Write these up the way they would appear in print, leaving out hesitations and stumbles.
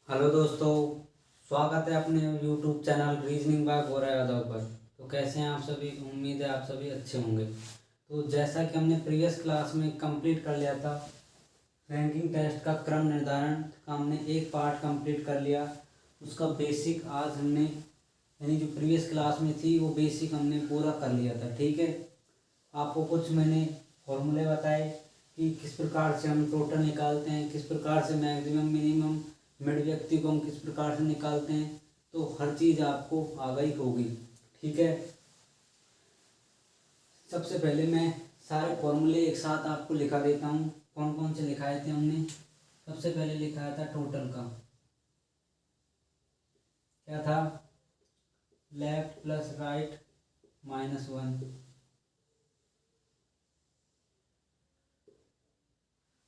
Hello दोस्तों, स्वागत है अपने YouTube channel reasoning bye Gaurav Yadav पर। तो कैसे हैं आप सभी? उम्मीद है आप सभी अच्छे होंगे। तो जैसा कि हमने प्रीवियस क्लास में कंप्लीट कर लिया था रैंकिंग टेस्ट का क्रम निर्धारण का, हमने एक पार्ट कंप्लीट कर लिया। उसका बेसिक आज हमने यानी जो प्रीवियस क्लास में थी वो बेसिक हमने पूरा कर लिया था। ठीक है, आपको कुछ मैंने फॉर्मूले बताए कि किस प्रकार से हम टोटल निकालते हैं, किस प्रकार से मैक्सिमम मिनिमम मिड व्यक्ति को हम किस प्रकार से निकालते हैं। तो हर चीज़ आपको आ गई होगी। ठीक है, सबसे पहले मैं सारे फॉर्मूले एक साथ आपको लिखा देता हूँ। कौन कौन से लिखाए थे हमने? सबसे पहले लिखाया था टोटल का, क्या था? Left plus right -1।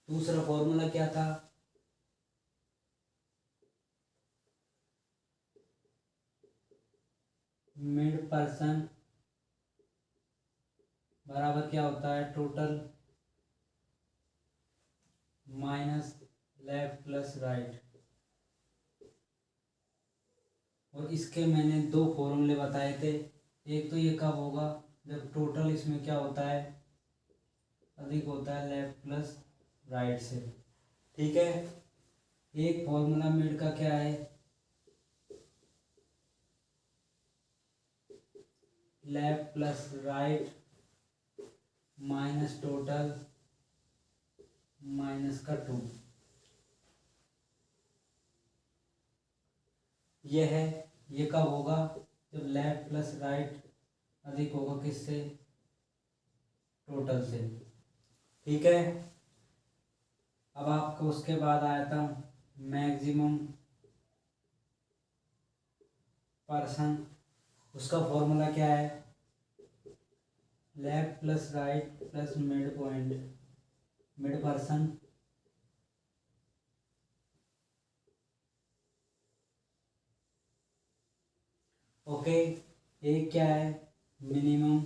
दूसरा फॉर्मूला क्या था? मिड पर्सन बराबर क्या होता है? Total minus left plus right. और इसके मैंने दो फॉर्मूले बताए थे। एक तो ये कब होगा? जब टोटल इसमें क्या होता है? अधिक होता है लेफ्ट प्लस राइट से। ठीक है, एक फॉर्मूला मिड का क्या है? Left plus right minus total minus का 2। ये है, ये कब होगा? जब लेफ्ट प्लस राइट अधिक होगा किससे? टोटल से। ठीक है, अब आपको उसके बाद आया था मैक्सिमम पर्सन। उसका फॉर्मूला क्या है? Left plus right plus mid point mid person okay. एक क्या है? Minimum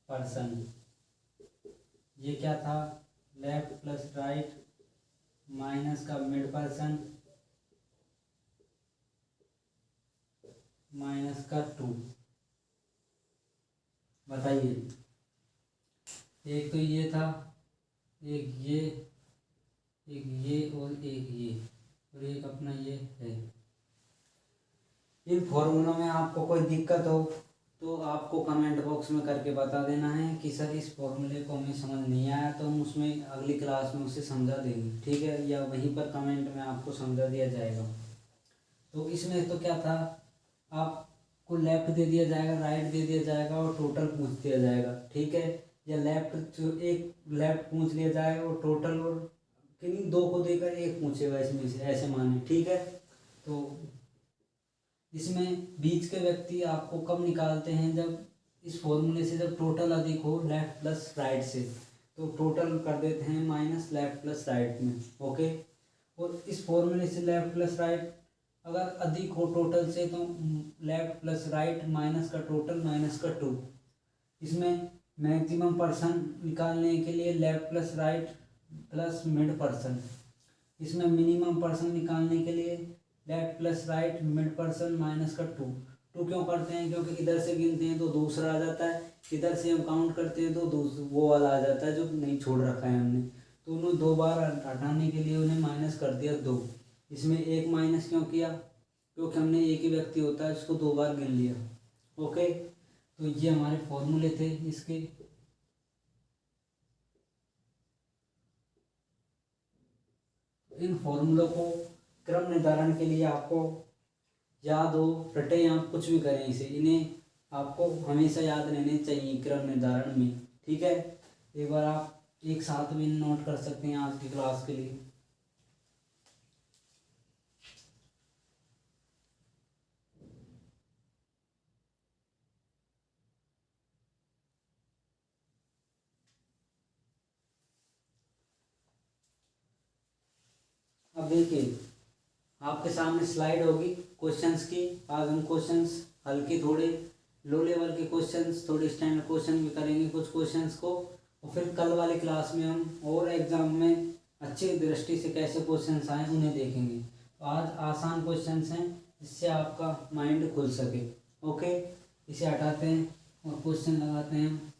person. ये क्या था? लेफ्ट प्लस राइट माइनस का मिड पर्सन माइनस का 2। बताइए, एक तो ये था, एक ये, एक ये और एक ये, और एक अपना ये है। इन फॉर्मूलों में आपको कोई दिक्कत हो तो आपको कमेंट बॉक्स में करके बता देना है कि सर इस फॉर्मूले को हमें समझ नहीं आया, तो हम उसमें अगली क्लास में उसे समझा देंगे। ठीक है, या वहीं पर कमेंट में आपको समझा दिया जाएगा। तो इसमें तो क्या था, आपको लेफ्ट दे दिया जाएगा, राइट दे दिया जाएगा और टोटल पूछ दिया जाएगा। ठीक है, या लेफ्ट जो एक लेफ्ट पूछ लिया जाएगा और टोटल, और किन्हीं दो को देकर एक पूछेगा इसमें से, ऐसे माने। ठीक है, तो इसमें बीच के व्यक्ति आपको कब निकालते हैं? जब इस फॉर्मूले से जब टोटल अधिक हो लेफ्ट प्लस राइट से, तो टोटल कर देते हैं माइनस लेफ्ट प्लस राइट में। ओके, और इस फॉर्मूले से लेफ्ट प्लस राइट अगर अधिक हो टोटल से, तो लेफ्ट प्लस राइट माइनस का टोटल माइनस का 2। इसमें मैक्सिमम पर्सन निकालने के लिए left plus right plus mid person. इसमें मिनिमम पर्सन निकालने के लिए left plus right mid person minus का 2। 2 क्यों करते हैं? क्योंकि इधर से गिनते हैं तो दूसरा आ जाता है, इधर से हम काउंट करते हैं तो वो वाला आ जाता है जो नहीं छोड़ रखा है हमने। तो उन्हें 2 बार हटाने के लिए उन्हें माइनस कर दिया 2। इसमें एक माइनस क्यों किया? क्योंकि हमने एक ही व्यक्ति होता है इसको 2 बार गिन लिया। ओके, तो ये हमारे फॉर्मूले थे इसके। इन फॉर्मूलों को क्रम निर्धारण के लिए आपको याद हो, रटे या कुछ भी करें इसे, इन्हें आपको हमेशा याद रहने चाहिए क्रम निर्धारण में। ठीक है, एक बार आप एक साथ में नोट कर सकते हैं आज की क्लास के लिए। अब देखिए, आपके सामने स्लाइड होगी क्वेश्चंस की। आज हम क्वेश्चंस हल्के, थोड़े लो लेवल के क्वेश्चंस, थोड़े स्टैंडर्ड क्वेश्चन भी करेंगे कुछ क्वेश्चंस को, और फिर कल वाली क्लास में हम और एग्जाम में अच्छी दृष्टि से कैसे क्वेश्चंस आए उन्हें देखेंगे। तो आज आसान क्वेश्चंस हैं जिससे आपका माइंड खुल सके। ओके, इसे हटाते हैं और क्वेश्चन लगाते हैं।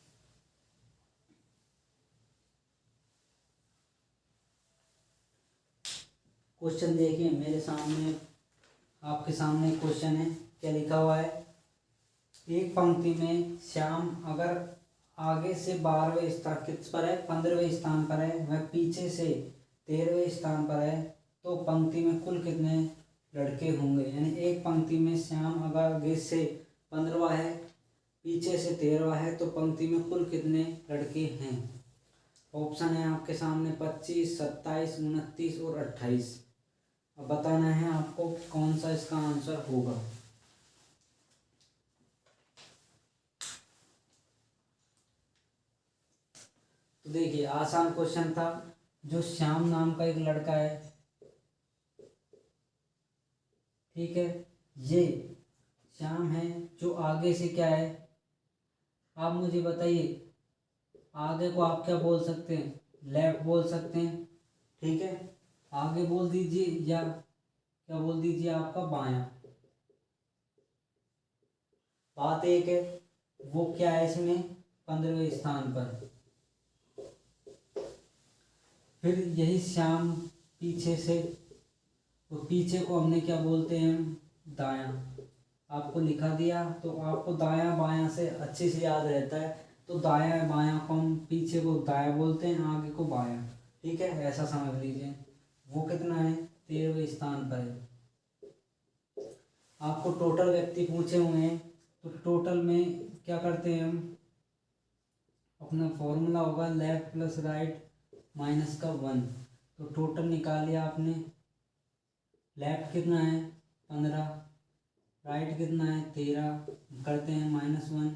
क्वेश्चन देखिए मेरे सामने, आपके सामने क्वेश्चन है। क्या लिखा हुआ है? एक पंक्ति में श्याम अगर आगे से 12वें स्थान किस पर है, 15वें स्थान पर है, वह पीछे से 13वें स्थान पर है, तो पंक्ति में कुल कितने लड़के होंगे? यानी एक पंक्ति में श्याम अगर आगे से 15वां है, पीछे से 13वां है, तो पंक्ति में कुल कितने लड़के हैं? ऑप्शन है आपके सामने 25, 27, 29 और 28। अब बताना है आपको कौन सा इसका आंसर होगा। तो देखिए आसान क्वेश्चन था। जो श्याम नाम का एक लड़का है, ठीक है, ये श्याम है। जो आगे से क्या है, आप मुझे बताइए। आगे को आप क्या बोल सकते हैं? लेफ्ट बोल सकते हैं, ठीक है, आगे बोल दीजिए, या क्या बोल दीजिए आपका बायां। बात एक है, वो क्या है इसमें 15वें स्थान पर। फिर यही श्याम पीछे से, तो पीछे को हमने क्या बोलते हैं? दायां। आपको लिखा दिया तो आपको दायां बायां से अच्छे से याद रहता है। तो दायां बायां को हम, पीछे को दायां बोलते हैं, आगे को बायां, ठीक है, ऐसा समझ लीजिए। वो कितना है? 13वें स्थान पर है। आपको टोटल व्यक्ति पूछे हुए हैं, तो टोटल में क्या करते हैं हम? अपना फॉर्मूला होगा लेफ्ट प्लस राइट माइनस का 1। तो टोटल निकालिए आपने। लेफ्ट कितना है? 15, राइट कितना है? 13, करते हैं -1,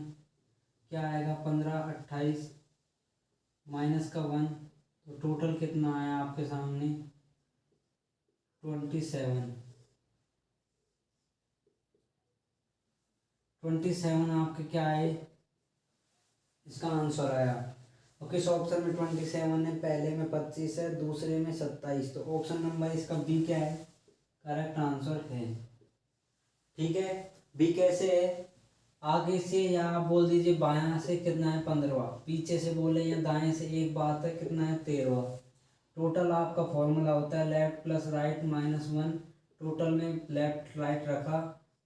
क्या आएगा? 15, 28 माइनस का 1, तो टोटल कितना आया आपके सामने? 27। 27 आपके क्या आए? इसका आंसर आया। और किस ऑप्शन में 27 है? पहले में 25 है, दूसरे में 27। तो ऑप्शन नंबर इसका बी क्या है? करेक्ट आंसर है, ठीक है। बी कैसे है? आगे से, या आप बोल दीजिए बायां से कितना है? 15वां। पीछे से बोले या दाएं से एक बात है, कितना है? 13वां। टोटल आपका फॉर्मूला होता है लेफ्ट प्लस राइट -1। टोटल में लेफ्ट राइट रखा,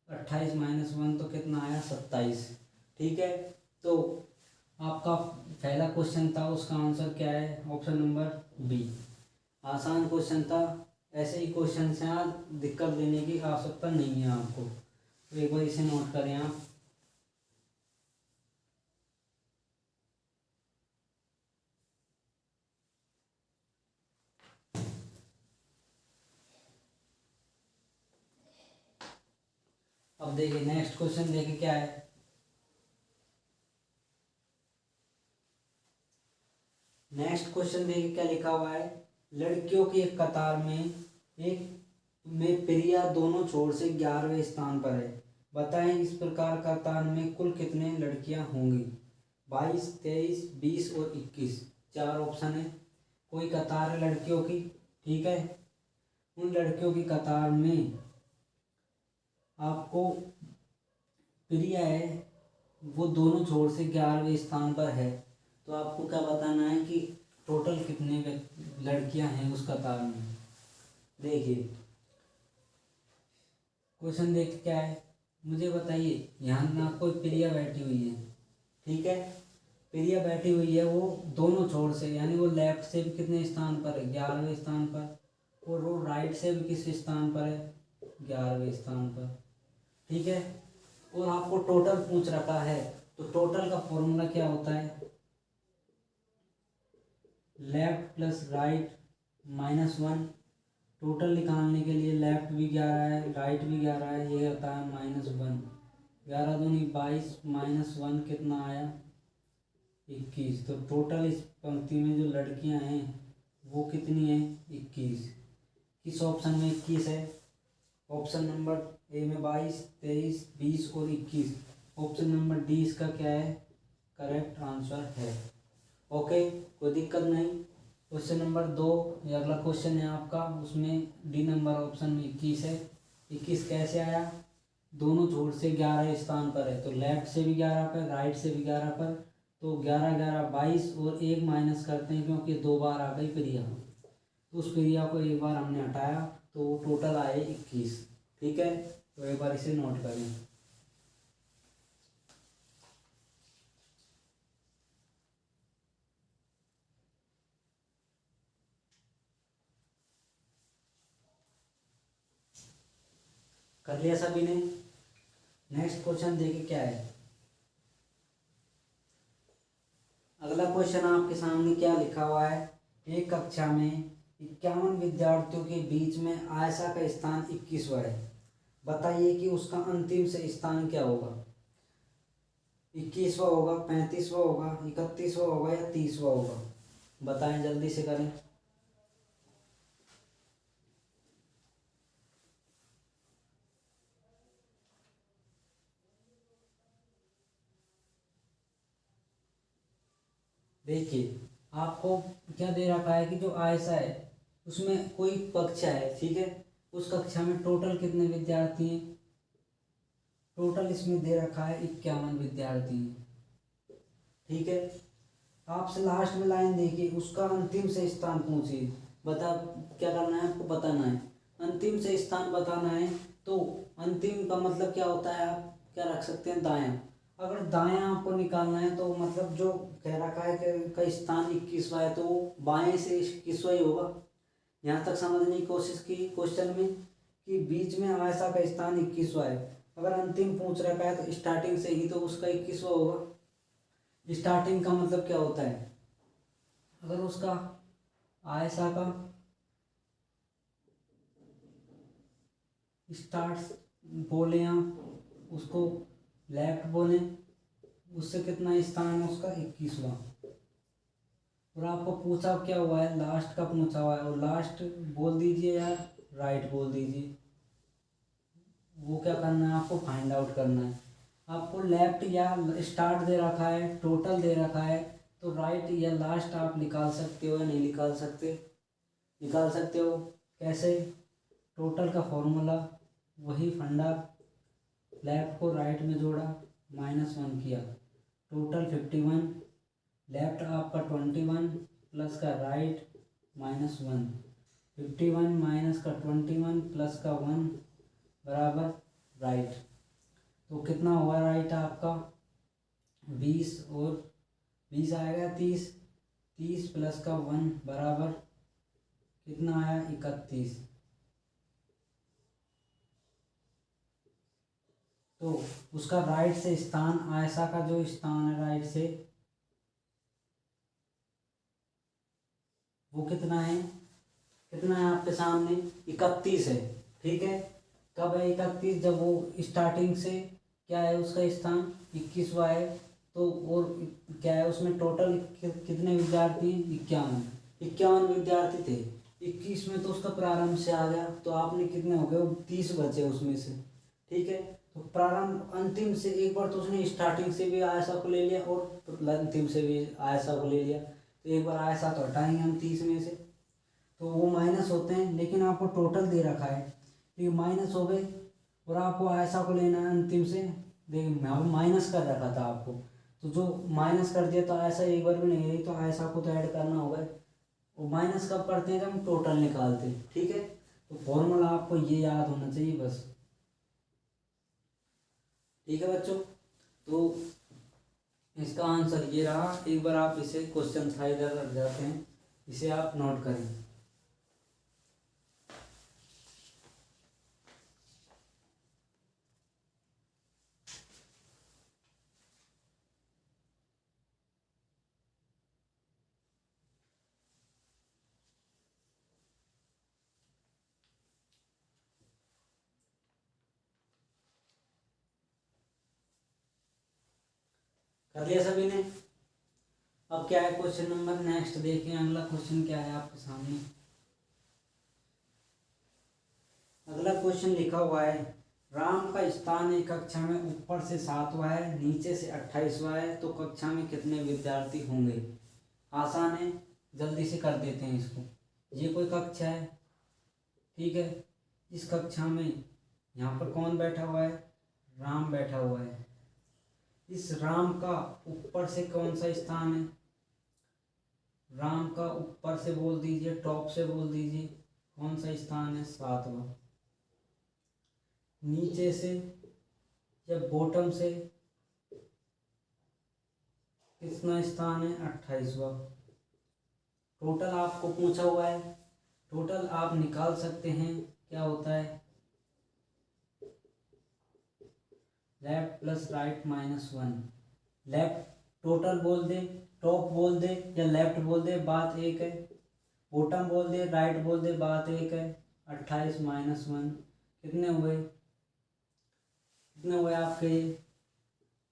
28 -1, तो कितना आया? 27, ठीक है। तो आपका पहला क्वेश्चन था, उसका आंसर क्या है? Option number B. आसान क्वेश्चन था। ऐसे ही क्वेश्चन से आज दिक्कत लेने की आवश्यकता नहीं है आपको। तो एक बार इसे नोट करें आप। अब देखिए नेक्स्ट क्वेश्चन, देखिए क्या है। नेक्स्ट क्वेश्चन देखिए क्या लिखा हुआ है। लड़कियों की एक कतार में एक में प्रिया दोनों छोर से 11वें स्थान पर है। बताएं इस प्रकार कतार में कुल कितने लड़कियां होंगी? 22, 23, 20 और 21। चार ऑप्शन है। कोई कतार है लड़कियों की, ठीक है। उन लड़कियों की कतार में आपको प्रिया है, वो दोनों छोर से 11वें स्थान पर है। तो आपको क्या बताना है कि टोटल कितने लड़कियां हैं उस कतार में। देखिए क्वेश्चन देख क्या है, मुझे बताइए। यहाँ ना कोई प्रिया बैठी हुई है, ठीक है। प्रिया बैठी हुई है, वो दोनों छोर से, यानी वो लेफ्ट से भी कितने स्थान पर है? 11वें स्थान पर। और वो राइट से भी किस स्थान पर है? 11वें स्थान पर, ठीक है। और आपको टोटल पूछ रखा है, तो टोटल का फॉर्मूला क्या होता है? Left plus right -1। टोटल निकालने के लिए लेफ्ट भी 11 है, राइट भी 11 है, ये होता है -1। 11 दूनी 22 -1 कितना आया? 21। तो टोटल इस पंक्ति में जो लड़कियां हैं वो कितनी हैं? 21। किस ऑप्शन में 21 है? ऑप्शन नंबर ए में 22, 23, 20 और 21। ऑप्शन नंबर डी इसका क्या है? करेक्ट आंसर है। ओके, कोई दिक्कत नहीं। क्वेश्चन नंबर 2, ये अगला क्वेश्चन है आपका, उसमें डी नंबर ऑप्शन में 21 है। 21 कैसे आया? दोनों छोर से 11 स्थान पर है, तो लेफ्ट से भी 11 पर, राइट से भी 11 पर, तो 11 11 22 और 1 माइनस करते हैं क्योंकि 2 बार आ गई प्रिया, तो उस प्रिया को एक बार हमने हटाया तो टोटल आए 21। ठीक है, तो एक बार इसे नोट करें। कर लिया सभी ने? नेक्स्ट क्वेश्चन देखिए क्या है। अगला क्वेश्चन आपके सामने क्या लिखा हुआ है, एक कक्षा में 51 विद्यार्थियों के बीच में आयशा का स्थान 21वां है, बताइए कि उसका अंतिम से स्थान क्या होगा। 21वां होगा, 35वां होगा, 31वां होगा या 30वां होगा, बताएं जल्दी से करें। देखिए आपको क्या दे रखा है कि जो आयशा है उसमें कोई कक्षा है, ठीक है, उस कक्षा में टोटल कितने विद्यार्थी हैं, टोटल इसमें दे रखा है 51 विद्यार्थी हैं। ठीक है, आपसे लास्ट में लाइन देखिए, उसका अंतिम से स्थान पूछिए, बता क्या करना है आपको बताना है, अंतिम से स्थान बताना है। तो अंतिम का मतलब क्या होता है, आप क्या रख सकते हैं, दायां। अगर दायां आपको निकालना है तो मतलब जो कह रखा है कि का स्थान 21वां है तो वो बाएं से 21वां ही होगा। यहाँ तक समझने की कोशिश की क्वेश्चन में कि बीच में आयशा का स्थान 21वां है, अगर अंतिम पूछ रखा है तो स्टार्टिंग से ही तो उसका 21वां होगा। स्टार्टिंग का मतलब क्या होता है, अगर उसका आयशा का स्टार्ट बोले या उसको लेफ्ट बोले, उससे कितना स्थान है उसका 21वां। और आपको पूछा क्या हुआ है, लास्ट का पूछा हुआ है, और लास्ट बोल दीजिए या राइट बोल दीजिए, वो क्या करना है आपको फाइंड आउट करना है। आपको लेफ्ट या स्टार्ट दे रखा है, टोटल दे रखा है, तो राइट या लास्ट आप निकाल सकते हो या नहीं निकाल सकते, निकाल सकते हो। कैसे? टोटल का फॉर्मूला वही फंडा, लेफ्ट को राइट में जोड़ा, -1 किया, टोटल 51, लेफ्ट आपका 21 प्लस का राइट -1, 51 माइनस का 21 प्लस का 1 बराबर राइट। तो कितना हुआ राइट आपका 20, और 20 आएगा 30, 30 प्लस का 1 बराबर कितना आया 31। तो उसका राइट से स्थान, आयशा का जो स्थान है राइट से, वो कितना है, कितना है आपके सामने 31 है। ठीक है, कब है 31, जब वो स्टार्टिंग से क्या है उसका स्थान 21वां है, तो और क्या है उसमें टोटल कितने विद्यार्थी हैं, 51 विद्यार्थी थे, 21 में तो उसका प्रारंभ से आ गया, तो आपने कितने हो गए 30 बचे उसमें से। ठीक है, तो प्रारंभ अंतिम से एक बार तो उसने स्टार्टिंग से भी आयशा को ले लिया और अंतिम से भी आयशा को ले लिया, तो एक बार आयशा तो हटाएंगे हम 30 में से, तो वो माइनस होते हैं, लेकिन आपको टोटल दे रखा है तो ये माइनस हो गए, और आपको आयशा को लेना है अंतिम से, देख माइनस कर रखा था आपको, तो जो माइनस कर दिया तो आयशा एक बार भी नहीं रही, तो आयशा को तो ऐड करना होगा। वो माइनस कब करते हैं, जब हम टोटल निकालते हैं। ठीक है, तो फॉर्मूला आपको ये याद होना चाहिए बस। ठीक है बच्चों, तो इसका आंसर ये रहा। एक बार आप इसे क्वेश्चन था इधर रख जाते हैं, इसे आप नोट करें। कर लिया सभी ने? अब क्या है क्वेश्चन नंबर नेक्स्ट देखें, अगला क्वेश्चन क्या है आपके सामने। अगला क्वेश्चन लिखा हुआ है, राम का स्थान एक कक्षा में ऊपर से 7वां है, नीचे से 28वां है, तो कक्षा में कितने विद्यार्थी होंगे। आसान है, जल्दी से कर देते हैं इसको। ये कोई कक्षा है, ठीक है। इस कक्षा में यहाँ पर कौन बैठा हुआ है, राम बैठा हुआ है। इस राम का ऊपर से कौन सा स्थान है, राम का ऊपर से बोल दीजिए, टॉप से बोल दीजिए, कौन सा स्थान है, 7वां। नीचे से या बॉटम से कितना स्थान है, 28वां। टोटल आपको पूछा हुआ है, टोटल आप निकाल सकते हैं, क्या होता है, left plus right -1। Left total बोल दे, टॉप बोल दे या लेफ्ट बोल दे, बात एक है। बॉटम बोल दे, राइट बोल दे, बात एक है। 28 -1 कितने हुए, कितने हुए आपके,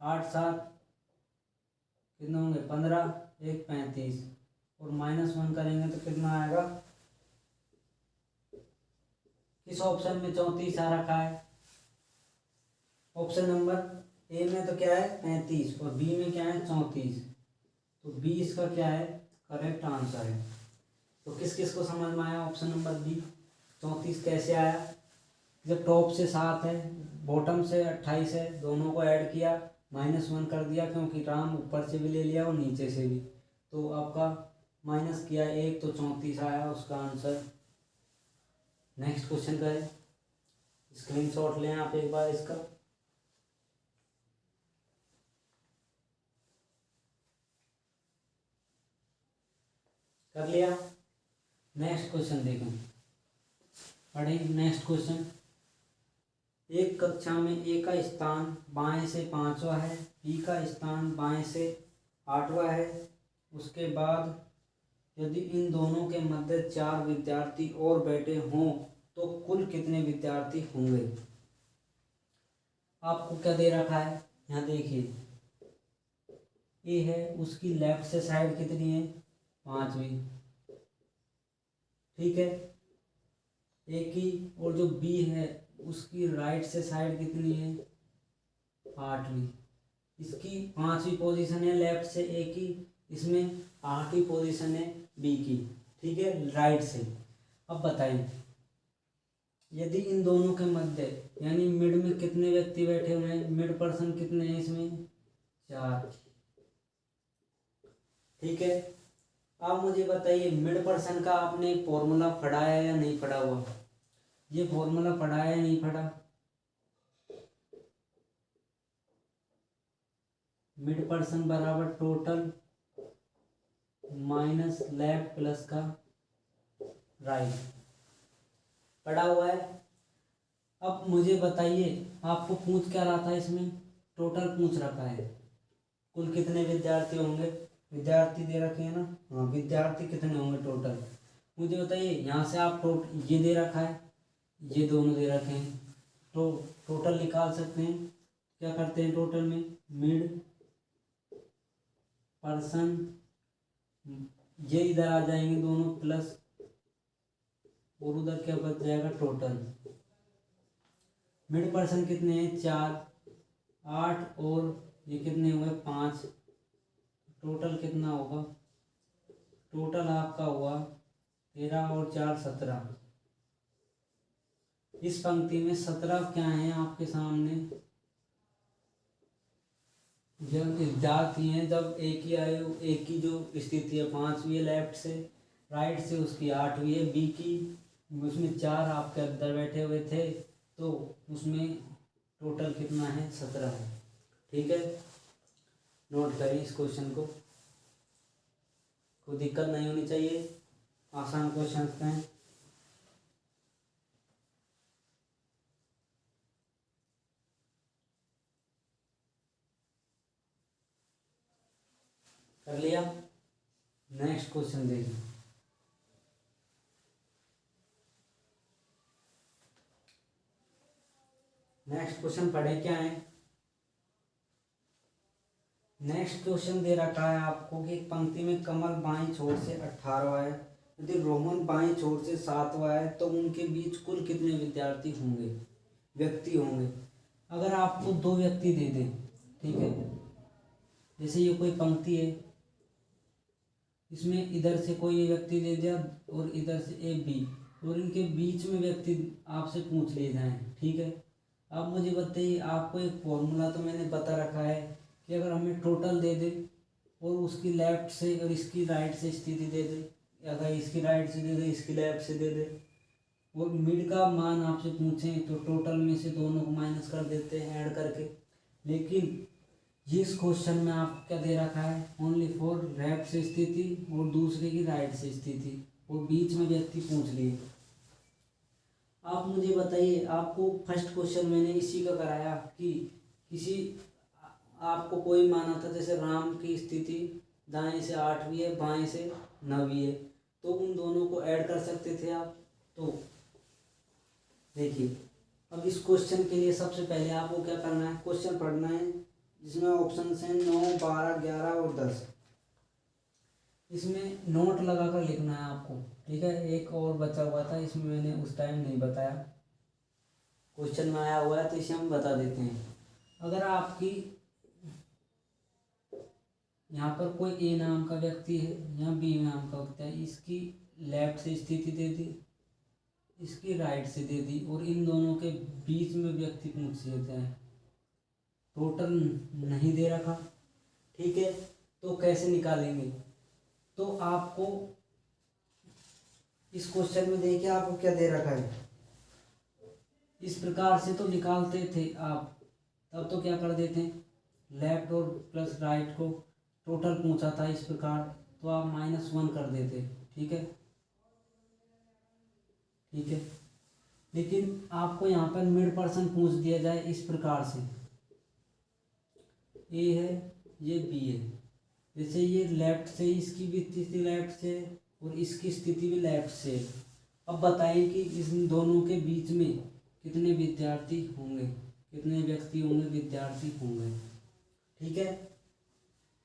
8 7 कितने होंगे, 15, 1 35 और -1 करेंगे तो कितना आएगा। किस ऑप्शन में 34 आ रखा है, ऑप्शन नंबर ए में तो क्या है 35 और बी में क्या है 34, तो 20 का क्या है करेक्ट आंसर है। तो किस किस को समझ में आया ऑप्शन नंबर बी, 34 कैसे आया, जब टॉप से 7 है, बॉटम से 28 है, दोनों को ऐड किया, -1 कर दिया, क्योंकि राम ऊपर से भी ले लिया और नीचे से भी, तो आपका माइनस किया 1 तो 34 आया उसका आंसर। नेक्स्ट क्वेश्चन करें, स्क्रीनशॉट लें आप एक बार इसका। कर लिया। नेक्स्ट क्वेश्चन देखें, पढ़ें नेक्स्ट क्वेश्चन। एक कक्षा में ए का स्थान बाएं से 5वां है, बी का स्थान बाएं से 8वां है। उसके बाद यदि इन दोनों के मध्य 4 विद्यार्थी और बैठे हों तो कुल कितने विद्यार्थी होंगे। आपको क्या दे रखा है, यहाँ देखिए, ए है, उसकी लेफ्ट से साइड कितनी है, 5वीं, ठीक है। ए की और जो बी है उसकी राइट से साइड कितनी है, 8वीं। इसकी 5वीं पोजीशन है लेफ्ट से ए की, इसमें 8वीं पोजीशन है बी की, ठीक है, राइट से। अब बताएं, यदि इन दोनों के मध्य यानी मिड में कितने व्यक्ति बैठे हुए हैं, मिड पर्सन कितने हैं इसमें, 4, ठीक है। अब मुझे बताइए मिड पर्सन का आपने फॉर्मूला पढ़ा है या नहीं पढ़ा हुआ, ये फॉर्मूला पढ़ा है या नहीं पढ़ा। मिड पर्सन बराबर टोटल माइनस लेफ्ट प्लस का राइट, पढ़ा हुआ है। अब मुझे बताइए आपको पूछ क्या रहा था, इसमें टोटल पूछ रखा है, कुल कितने विद्यार्थी होंगे, विद्यार्थी दे रखे हैं ना, हाँ विद्यार्थी कितने होंगे टोटल, मुझे बताइए। यहाँ से आप ये दे रखा है, ये दोनों दे रखे हैं, तो टोटल निकाल सकते हैं। क्या करते हैं टोटल में, मिड पर्सन, ये इधर आ जाएंगे दोनों प्लस, और उधर क्या बच जाएगा टोटल। मिड पर्सन कितने हैं, 4, 8 और ये कितने हुए 5, टोटल कितना होगा, टोटल आपका हुआ 13 और 4 17। इस पंक्ति में 17 क्या है आपके सामने, जब विद्यार्थी हैं, जब एक ही आयु, एक की जो स्थिति है 5वीं है लेफ्ट से, राइट से उसकी 8वीं है, बी की उसमें 4 आपके अंदर बैठे हुए थे, तो उसमें टोटल कितना है 17 है, ठीक है। नोट करिए इस क्वेश्चन को, कोई दिक्कत नहीं होनी चाहिए, आसान क्वेश्चन हैं। कर लिया। नेक्स्ट क्वेश्चन देखिए, नेक्स्ट क्वेश्चन पढ़े क्या है। नेक्स्ट क्वेश्चन दे रखा है आपको कि एक पंक्ति में कमल बाईं छोर से 18वां है, यदि रोहन बाईं छोर से 7वां है, तो उनके बीच कुल कितने विद्यार्थी होंगे, व्यक्ति होंगे। अगर आपको 2 व्यक्ति दे दें, ठीक है, जैसे ये कोई पंक्ति है, इसमें इधर से कोई व्यक्ति दे दिया और इधर से ए बी, और इनके बीच में व्यक्ति आपसे पूछ लिए जाएं, ठीक है। अब मुझे बताइए, आपको एक फॉर्मूला तो मैंने बता रखा है कि अगर हमें टोटल दे दे और उसकी लेफ्ट से और इसकी राइट से स्थिति दे दे, अगर इसकी राइट से दे दे, इसकी लेफ्ट से दे दे, और मिड का मान आपसे पूछें तो टोटल में से दोनों को माइनस कर देते हैं ऐड करके। लेकिन जिस क्वेश्चन में आप क्या दे रखा है, ओनली फॉर लेफ्ट से स्थिति और दूसरे की राइट से स्थिति, और बीच में व्यक्ति पूछ लिए। आप मुझे बताइए, आपको फर्स्ट क्वेश्चन मैंने इसी का कराया कि किसी आपको कोई माना था, जैसे राम की स्थिति दाएं से 8वीं है, बाएं से 9वीं है, तो उन दोनों को ऐड कर सकते थे आप। तो देखिए, अब इस क्वेश्चन के लिए सबसे पहले आपको क्या करना है, क्वेश्चन पढ़ना है जिसमें ऑप्शन है 9, 12, 11 और 10। इसमें नोट लगाकर लिखना है आपको, ठीक है। एक और बचा हुआ था, इसमें मैंने उस टाइम नहीं बताया, क्वेश्चन में आया हुआ है तो इसे हम बता देते हैं। अगर आपकी यहाँ पर कोई ए नाम का व्यक्ति है या बी नाम का व्यक्ति है, इसकी लेफ्ट से स्थिति दे दी, इसकी राइट से दे दी, और इन दोनों के बीच में व्यक्ति पूछ लेते हैं, टोटल नहीं दे रखा, ठीक है। तो कैसे निकालेंगे, तो आपको इस क्वेश्चन में देखिए आपको क्या दे रखा है, इस प्रकार से तो निकालते थे आप, तब तो क्या कर देते हैं, लेफ्ट और प्लस राइट को टोटल पूछा था इस प्रकार, तो आप -1 कर देते, ठीक है, ठीक है। लेकिन आपको यहाँ पर मिड पर्सन पूछ दिया जाए इस प्रकार से, ए है, ये बी है, जैसे ये लेफ्ट से, इसकी भी स्थिति लेफ्ट से और इसकी स्थिति भी लेफ्ट से। अब बताइए कि इन दोनों के बीच में कितने विद्यार्थी होंगे, कितने व्यक्ति होंगे, विद्यार्थी होंगे, ठीक है।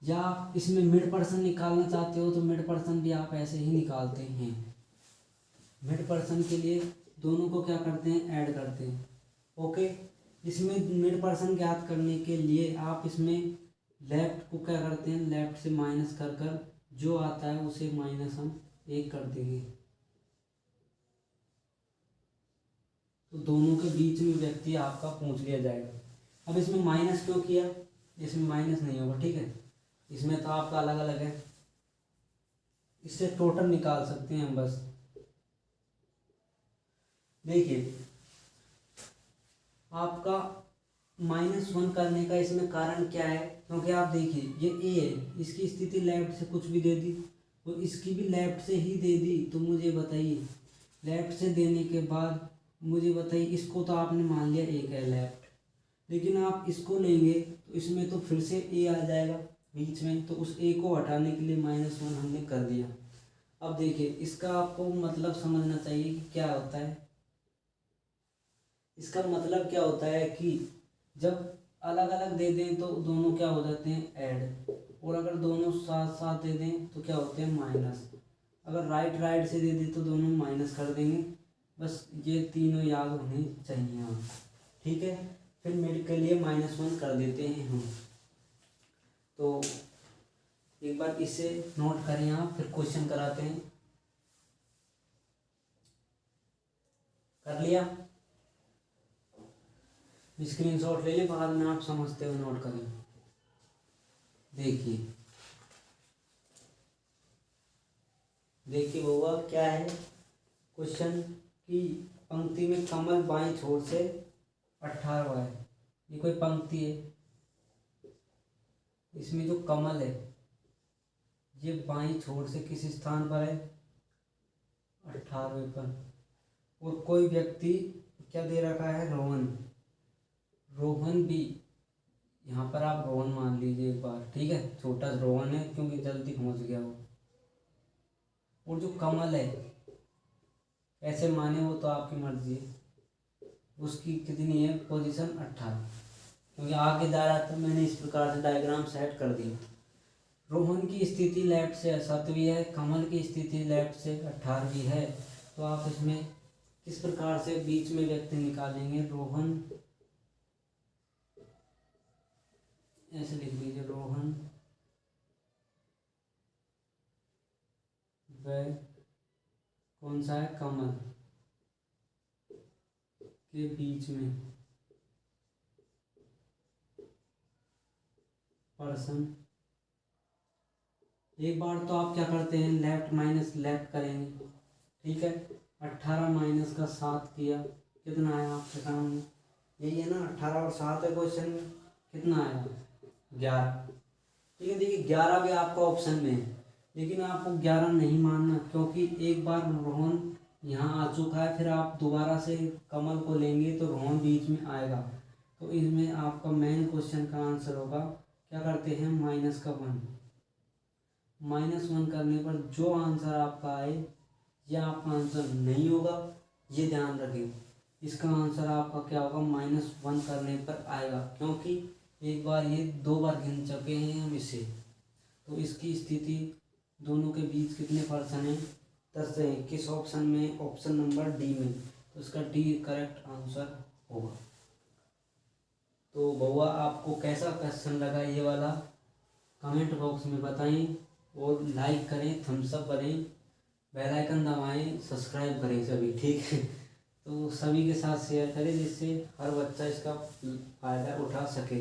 या इसमें मिड पर्सन निकालना चाहते हो तो मिड पर्सन भी आप ऐसे ही निकालते हैं। मिड पर्सन के लिए दोनों को क्या करते हैं, ऐड करते हैं, ओके। इसमें मिड पर्सन ज्ञात करने के लिए आप इसमें लेफ्ट को क्या करते हैं, लेफ्ट से माइनस कर कर जो आता है उसे माइनस हम 1 कर देंगे, तो दोनों के बीच में व्यक्ति आपका पूछ लिया जाएगा। अब इसमें माइनस क्यों किया, इसमें माइनस नहीं होगा, ठीक है, इसमें तो आपका अलग अलग है, इससे टोटल निकाल सकते हैं हम बस। देखिए, आपका -1 करने का इसमें कारण क्या है, क्योंकि आप देखिए ये ए है, इसकी स्थिति लेफ्ट से कुछ भी दे दी और इसकी भी लेफ्ट से ही दे दी, तो मुझे बताइए लेफ्ट से देने के बाद मुझे बताइए, इसको तो आपने मान लिया एक है लेफ्ट, लेकिन आप इसको लेंगे तो इसमें तो फिर से ए आ जाएगा बीच में, तो उस ए को हटाने के लिए -1 हमने कर दिया। अब देखिए, इसका आपको मतलब समझना चाहिए कि क्या होता है, इसका मतलब क्या होता है कि जब अलग अलग दे दें तो दोनों क्या हो जाते हैं, ऐड, और अगर दोनों साथ साथ दे दें तो क्या होते हैं, माइनस। अगर राइट राइट से दे दें तो दोनों माइनस कर देंगे, बस ये तीनों याद होने चाहिए हम, ठीक है। फिर मिड के लिए -1 कर देते हैं हम। तो एक बार इसे नोट करें आप, फिर क्वेश्चन कराते हैं। कर लिया, स्क्रीनशॉट ले ले, बाद में आप समझते हुए नोट करें। देखिए देखिए बउआ, क्या है क्वेश्चन की, पंक्ति में कमल बाईं छोर से 18वां है, ये कोई पंक्ति है, इसमें जो कमल है ये बाईं छोर से किस स्थान पर है, 18वें पर, और कोई व्यक्ति क्या दे रखा है, रोहन, रोहन भी, यहाँ पर आप रोहन मान लीजिए एक बार, ठीक है, छोटा रोहन है क्योंकि जल्दी पहुँच गया वो, और जो कमल है ऐसे माने वो तो आपकी मर्जी है, उसकी कितनी है पोजीशन 18, क्योंकि आगे जा रहा था मैंने इस प्रकार से डायग्राम सेट कर दिया। रोहन की स्थिति लेफ्ट से 7वीं है, कमल की स्थिति लेफ्ट से 18वीं है, तो आप इसमें किस प्रकार से बीच में व्यक्ति निकालेंगे, रोहन, ऐसे लिख लीजिए, रोहन वह कौन सा है, कमल के बीच में पर्सन। एक बार तो आप क्या करते हैं, लेफ्ट माइनस लेफ्ट करेंगे, ठीक है। 18 माइनस का 7 किया, कितना आया आपके सामने, यही है ना, 18 और 7 है क्वेश्चन में, कितना आया 11। ठीक है, देखिए 11 भी आपका ऑप्शन में है, लेकिन आपको 11 नहीं मानना, क्योंकि एक बार रोहन यहाँ आ चुका है, फिर आप दोबारा से कमल को लेंगे तो रोहन बीच में आएगा। तो इसमें आपका मेन क्वेश्चन का आंसर होगा, क्या करते हैं, -1। -1 करने पर जो आंसर आपका आए, यह आपका आंसर नहीं होगा, ये ध्यान रखिए। इसका आंसर आपका क्या होगा, -1 करने पर आएगा, क्योंकि एक बार ये 2 बार गिन चुके हैं हम इसे। तो इसकी स्थिति दोनों के बीच कितने पर्सन हैं, 10 है। किस ऑप्शन में, ऑप्शन नंबर डी में, तो इसका डी करेक्ट आंसर होगा। तो बउआ आपको कैसा क्वेश्चन लगा ये वाला, कमेंट बॉक्स में बताएं, और लाइक करें, थम्स अप करें, बेल आइकन दबाएं, सब्सक्राइब करें सभी, ठीक है। तो सभी के साथ शेयर करें, जिससे हर बच्चा इसका फ़ायदा उठा सके,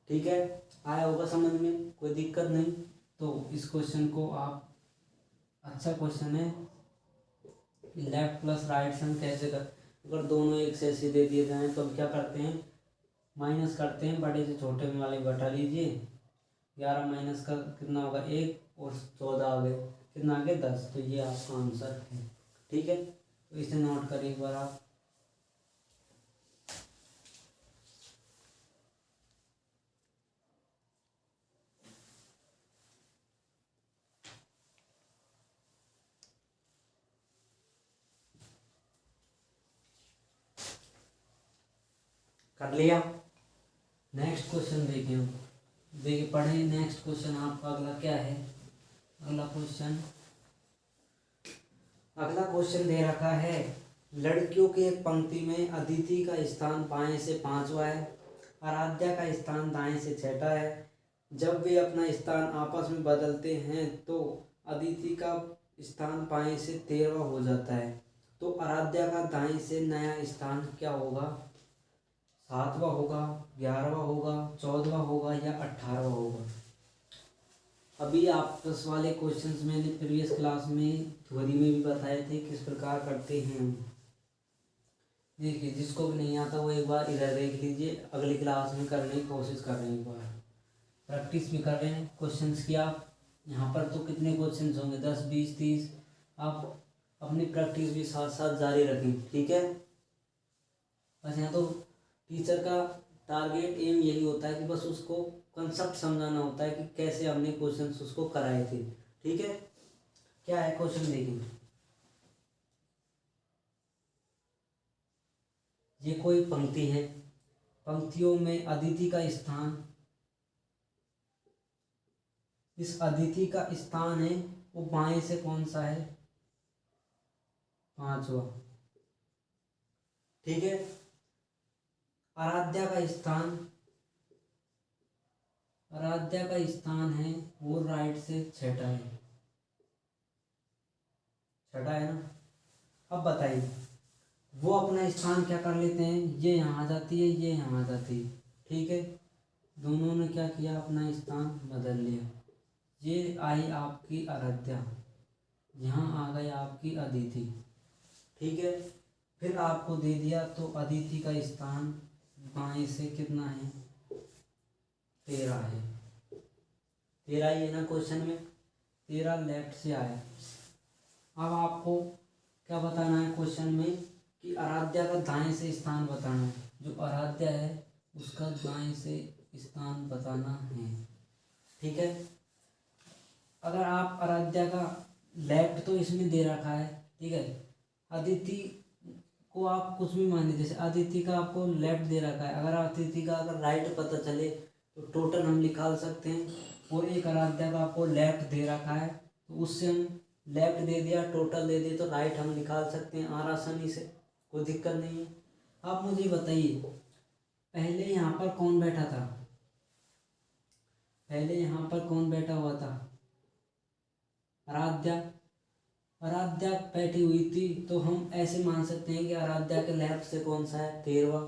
ठीक है। आया होगा समझ में, कोई दिक्कत नहीं। तो इस क्वेश्चन को आप, अच्छा क्वेश्चन है, लेफ्ट प्लस राइट सम कैसे कर, अगर दोनों एक से ऐसे दे दिए जाएँ तो हम क्या करते हैं, माइनस करते हैं, बड़े से छोटे में वाले बटा लीजिए। 11 माइनस का कितना होगा, 1, और 14 आ गए, कितना आ गए, 10। तो ये आपका आंसर है, ठीक है। तो इसे नोट करें एक बार आप। कर लिया। नेक्स्ट क्वेश्चन देखिए हम, देखिए पढ़े नेक्स्ट क्वेश्चन आपका अगला क्या है। अगला क्वेश्चन दे रखा है, लड़कियों की एक पंक्ति में अदिति का स्थान बाएं से 5वां है, आराध्या का स्थान दाएं से 6वां है। जब वे अपना स्थान आपस में बदलते हैं तो अदिति का स्थान बाएं से 13वां हो जाता है, तो आराध्या का दाएं से नया स्थान क्या होगा, 7वां होगा, 11वां होगा, 14वां होगा, या 18वां होगा। अभी आप 10 वाले क्वेश्चंस मैंने प्रीवियस क्लास में थ्योरी में भी बताए थे किस प्रकार करते हैं। देखिए जिसको भी नहीं आता वो एक बार इधर देख लीजिए, अगली क्लास में करने की कोशिश कर रहे हैं, एक बार प्रैक्टिस भी कर रहे हैं क्वेश्चंस की। आप यहाँ पर तो कितने क्वेश्चंस होंगे, 10, 20, 30। आप अपनी प्रैक्टिस भी साथ साथ जारी रखें, ठीक है। बस यहाँ तो टीचर का टारगेट एम यही होता है कि बस उसको कंसेप्ट समझाना होता है कि कैसे हमने क्वेश्चंस उसको कराए थे, ठीक है। क्या है क्वेश्चन देखें, ये कोई पंक्ति है, पंक्तियों में अदिति का स्थान, इस अदिति का स्थान है वो बाएं से कौन सा है, 5वां, ठीक है। आराध्या का स्थान, आराध्या का स्थान है वो राइट से 6वां है, 6वां है ना। अब बताइए, वो अपना स्थान क्या कर लेते हैं, ये यहाँ आ जाती है, ये यहाँ आ जाती है, ठीक है। दोनों ने क्या किया, अपना स्थान बदल लिया। ये आई आपकी आराध्या, यहाँ आ गई आपकी अदिति, ठीक है। फिर आपको दे दिया तो अदिति का स्थान बाएं से कितना है, 13 है, 13 ही है ना क्वेश्चन में, 13 लेफ्ट से आया। अब आपको क्या बताना है क्वेश्चन में कि आराध्या का दाएं से स्थान बताना है, जो आराध्या है उसका दाएं से स्थान बताना है, ठीक है। अगर आप आराध्या का लेफ्ट तो इसमें दे रखा है, ठीक है। अदिति को आप कुछ भी मानिए, जैसे अदिति का आपको लेफ्ट दे रखा है, अगर अदिति का अगर राइट पता चले तो टोटल हम निकाल सकते हैं, और एक आराध्या का आपको लेफ्ट दे रखा है तो उससे हम लेफ्ट दे दिया, टोटल दे दिए तो राइट हम निकाल सकते हैं आसानी से, कोई दिक्कत नहीं है। आप मुझे बताइए, पहले यहाँ पर कौन बैठा था, पहले यहाँ पर कौन बैठा हुआ था, आराध्या, आराध्या बैठी हुई थी, तो हम ऐसे मान सकते हैं कि आराध्या के लेफ्ट से कौन सा है 13वां,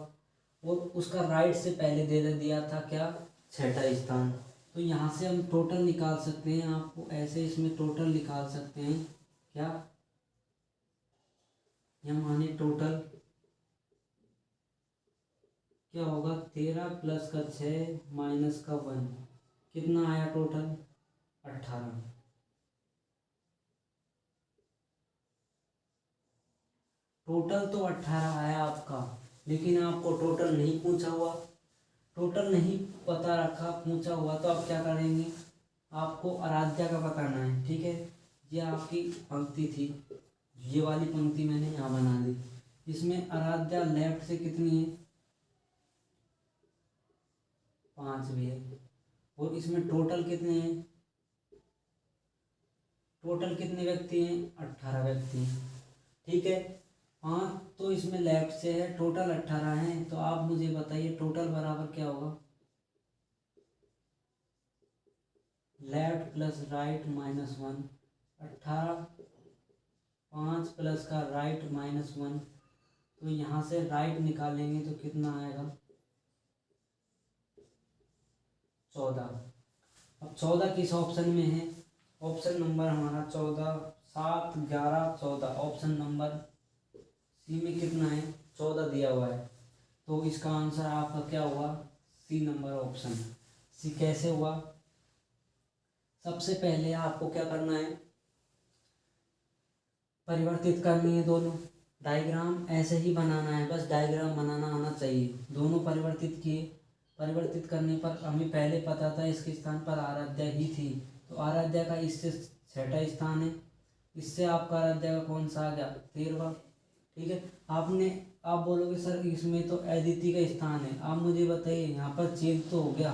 और उसका राइट से पहले दे दिया था क्या 6ठा स्थान। तो यहाँ से हम टोटल निकाल सकते हैं, आपको ऐसे इसमें टोटल निकाल सकते हैं क्या, यहाँ माने टोटल क्या होगा 13 प्लस का 6 माइनस का 1, कितना आया टोटल 18। टोटल तो 18 आया आपका, लेकिन आपको टोटल नहीं पूछा हुआ, टोटल नहीं पता रखा, पूछा हुआ तो आप क्या करेंगे, आपको आराध्या का बताना है। ठीक है, ये आपकी पंक्ति थी, ये वाली पंक्ति मैंने यहाँ बना दी। इसमें आराध्या लेफ्ट से कितनी है 5 भी है, और इसमें टोटल कितने हैं, टोटल कितने व्यक्ति हैं 18 व्यक्ति हैं। ठीक है, 5 तो इसमें लेफ्ट से है, टोटल 18 हैं, तो आप मुझे बताइए टोटल बराबर क्या होगा, left plus right minus 1, 18 5 plus का राइट माइनस 1, तो यहाँ से राइट निकालेंगे तो कितना आएगा 14। अब 14 किस ऑप्शन में है, ऑप्शन नंबर हमारा 14, 7 11 14, ऑप्शन नंबर सी में कितना है 14 दिया हुआ है, तो इसका आंसर आपका क्या हुआ सी नंबर ऑप्शन। सी कैसे हुआ, सबसे पहले आपको क्या करना है, परिवर्तित करनी है दोनों, डायग्राम ऐसे ही बनाना है, बस डायग्राम बनाना आना चाहिए। दोनों परिवर्तित किए, परिवर्तित करने पर हमें पहले पता था इसके स्थान पर आराध्या ही थी, तो आराध्या का इससे 6ठा स्थान है, इससे आपका आराध्या का कौन सा आ गया 13वां। ठीक है, आप बोलोगे सर इसमें तो अदिति का स्थान है, आप मुझे बताइए यहाँ पर चेंज तो हो गया,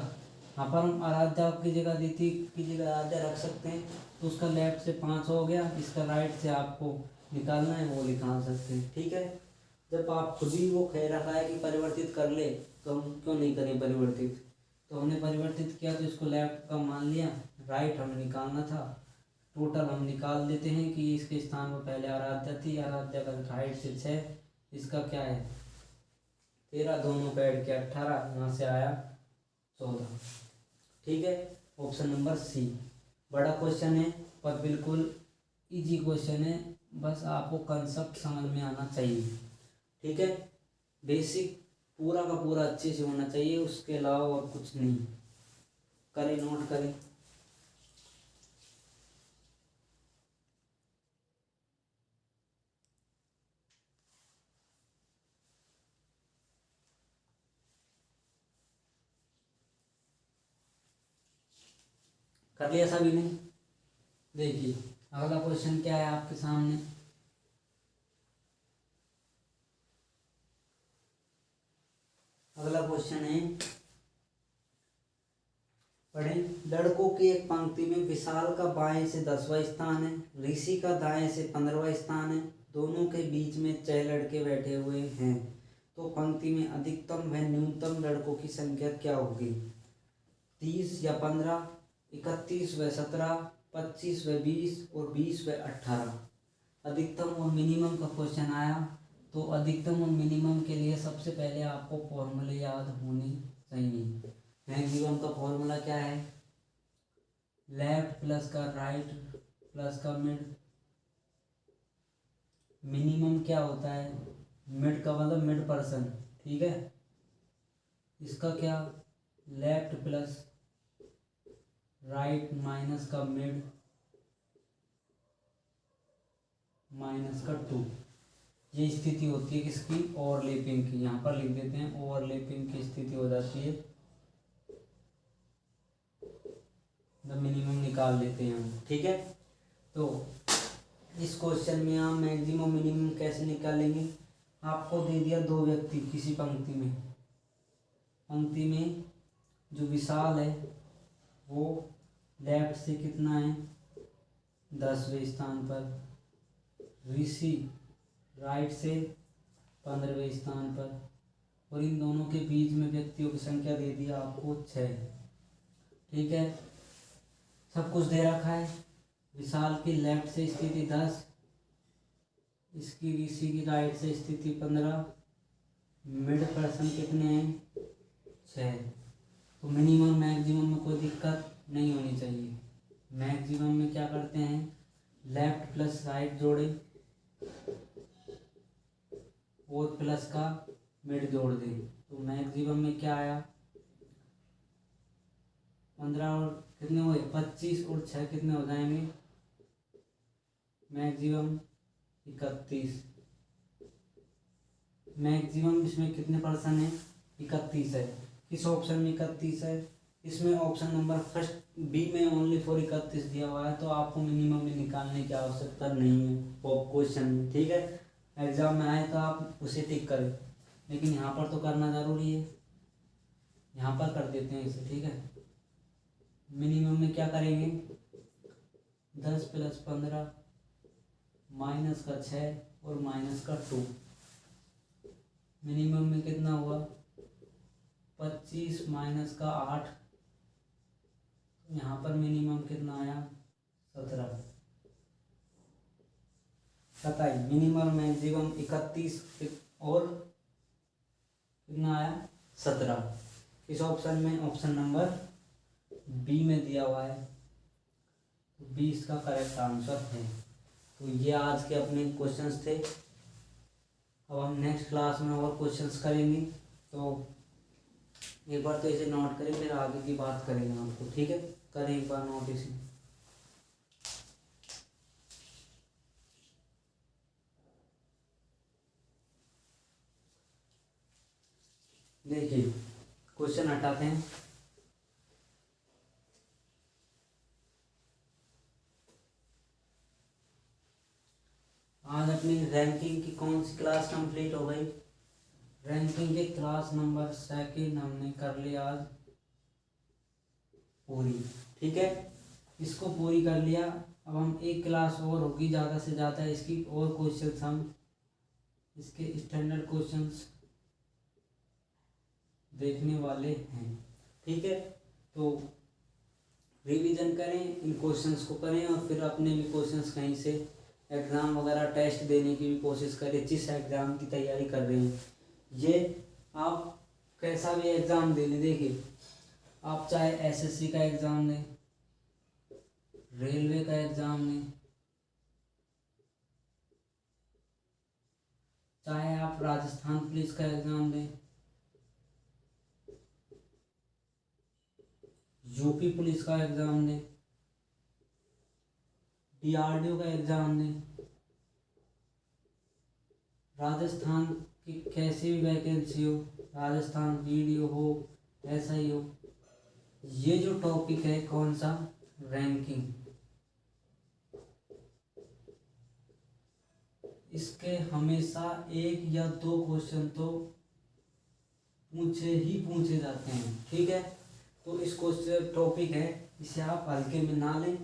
यहाँ पर हम आराध्या की जगह अदिति की जगह आराध्या रख सकते हैं, तो उसका लेफ्ट से 5 हो गया, इसका राइट से आपको निकालना है वो निकाल सकते हैं। ठीक है, जब आप खुद ही वो कह रखा है कि परिवर्तित कर ले, तो हम क्यों नहीं करें परिवर्तित, तो हमने परिवर्तित किया तो इसको लेफ्ट का मान लिया, राइट हमें निकालना था, टोटल हम निकाल देते हैं कि इसके स्थान पर पहले आराध्या थी, आराध्या का राइट से 6, इसका क्या है 13, दोनों का ऐड किया 18, यहाँ से आया 14। ठीक है, ऑप्शन नंबर सी। बड़ा क्वेश्चन है पर बिल्कुल इजी क्वेश्चन है, बस आपको कंसेप्ट समझ में आना चाहिए। ठीक है, बेसिक पूरा का पूरा अच्छे से होना चाहिए, उसके अलावा और कुछ नहीं। करें, नोट करें। कर लिया सभी ने, देखिए अगला क्वेश्चन क्या है आपके सामने, अगला क्वेश्चन है पढ़ें। लड़कों की एक पंक्ति में विशाल का बाएं से 10वां स्थान है, ऋषि का दाएं से 15वां स्थान है, दोनों के बीच में 6 लड़के बैठे हुए हैं, तो पंक्ति में अधिकतम व न्यूनतम लड़कों की संख्या क्या होगी, 30 या 15, 31 व 17, 25 व 20 और 20 व 18। अधिकतम और मिनिमम का क्वेश्चन आया, तो अधिकतम और मिनिमम के लिए सबसे पहले आपको फॉर्मूले याद होने चाहिए। मैक्सिमम का फॉर्मूला क्या है, लेफ्ट प्लस का राइट प्लस का मिड, मिनिमम क्या होता है मिड का मतलब मिड पर्सन। ठीक है, इसका क्या लेफ्ट प्लस राइट माइनस का मिड माइनस का 2, ये स्थिति होती है किसकी ओवरलैपिंग की, यहाँ पर लिख देते हैं ओवरलैपिंग की स्थिति हो जाती है, द मिनिमम निकाल लेते हैं हम। ठीक है, तो इस क्वेश्चन में आप मैक्सिमम मिनिमम कैसे निकालेंगे, आपको दे दिया 2 व्यक्ति किसी पंक्ति में, पंक्ति में जो विशाल है वो लेफ्ट से कितना है 10वें स्थान पर, ऋषि राइट से 15वें स्थान पर, और इन दोनों के बीच में व्यक्तियों की संख्या दे दिया आपको 6। ठीक है, सब कुछ दे रखा है, विशाल की लेफ्ट से स्थिति 10, इसकी वीसी की राइट से स्थिति 15, मिड पर्सन कितने हैं 6। तो मिनिमम मैक्सिमम में कोई दिक्कत नहीं होनी चाहिए। मैक्सिमम में क्या करते हैं, लेफ्ट प्लस राइट जोड़े और प्लस का मिड जोड़ दें। तो मैक्सिमम में क्या आया 15 और कितने हुए 25 और 6 कितने हो जाएंगे मैक्सिमम 31। मैक्सिमम इसमें कितने पर्सन है 31 है। किस ऑप्शन में 31 है, इसमें ऑप्शन नंबर फर्स्ट बी में ओनली फॉर 31 दिया हुआ है। तो आपको मिनिमम में निकालने की आवश्यकता नहीं है क्वेश्चन में, ठीक है। एग्जाम में आए तो आप उसे टिक करें, लेकिन यहाँ पर तो करना ज़रूरी है, यहाँ पर कर देते हैं इसे, ठीक है। मिनिमम में क्या करेंगे 10 + 15 माइनस का 6 और माइनस का 2। मिनिमम में कितना हुआ 25 माइनस का 8। यहाँ पर मिनिमम कितना आया 17। बताइए मिनिमम मैक्सिमम 31 और कितना आया 17। इस ऑप्शन में ऑप्शन नंबर बी में दिया हुआ है, तो 20 का करेक्ट आंसर है। तो ये आज के अपने क्वेश्चंस थे। अब हम नेक्स्ट क्लास में और क्वेश्चंस करेंगे, तो एक बार तो इसे नोट करें, फिर आगे की बात करेंगे आपको, ठीक है। करें एक बार नोट इसे। देखिए क्वेश्चन हटाते हैं। आज अपनी रैंकिंग की कौन सी क्लास कंप्लीट हो गई, रैंकिंग के क्लास नंबर 2 हमने कर लिया आज पूरी, ठीक है। इसको पूरी कर लिया। अब हम एक क्लास और होगी ज़्यादा से ज़्यादा इसकी, और क्वेश्चंस हम इसके स्टैंडर्ड क्वेश्चंस देखने वाले हैं, ठीक है। तो रिवीजन करें, इन क्वेश्चंस को करें और फिर अपने भी क्वेश्चंस कहीं से एग्ज़ाम वगैरह टेस्ट देने की भी कोशिश करें। जिस एग्ज़ाम की तैयारी कर रहे हैं, ये आप कैसा भी एग्ज़ाम दे लें, देखिए आप चाहे एसएससी का एग्ज़ाम दें, रेलवे का एग्ज़ाम दें, चाहे आप राजस्थान पुलिस का एग्ज़ाम दें, यूपी पुलिस का एग्ज़ाम दें, डीआरडीओ का एग्ज़ाम दें, राजस्थान की कैसी भी वैकेंसी हो, राजस्थान वीडियो हो, ऐसा ही हो, ये जो टॉपिक है कौन सा रैंकिंग, इसके हमेशा 1 या 2 क्वेश्चन तो पूछे जाते हैं, ठीक है। तो इस क्वेश्चन टॉपिक है, इसे आप हल्के में ना लें,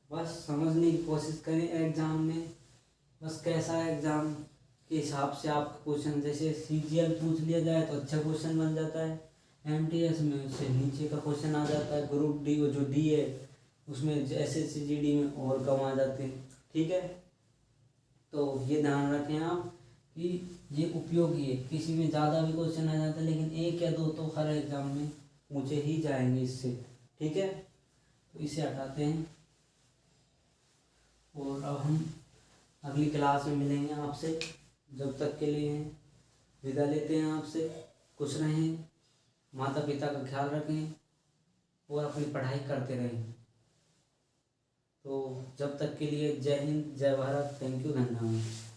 बस समझने की कोशिश करें एग्ज़ाम में। बस कैसा एग्ज़ाम के हिसाब से आप क्वेश्चन, जैसे सीजीएल पूछ लिया जाए तो अच्छा क्वेश्चन बन जाता है, एमटीएस में उससे नीचे का क्वेश्चन आ जाता है, ग्रुप डी वो जो डी है उसमें एसएससी जीडी में और कम आ जाते हैं, ठीक है। तो ये ध्यान रखें आप कि ये उपयोगी है, किसी में ज़्यादा भी क्वेश्चन आ जाता है, लेकिन 1 या 2 तो हर एग्ज़ाम में पूछे ही जाएंगे इससे, ठीक है। तो इसे हटाते हैं और अब हम अगली क्लास में मिलेंगे आपसे। जब तक के लिए विदा लेते हैं आपसे। खुश रहें, माता पिता का ख्याल रखें और अपनी पढ़ाई करते रहें। तो जब तक के लिए जय हिंद, जय भारत, थैंक यू, धन्यवाद।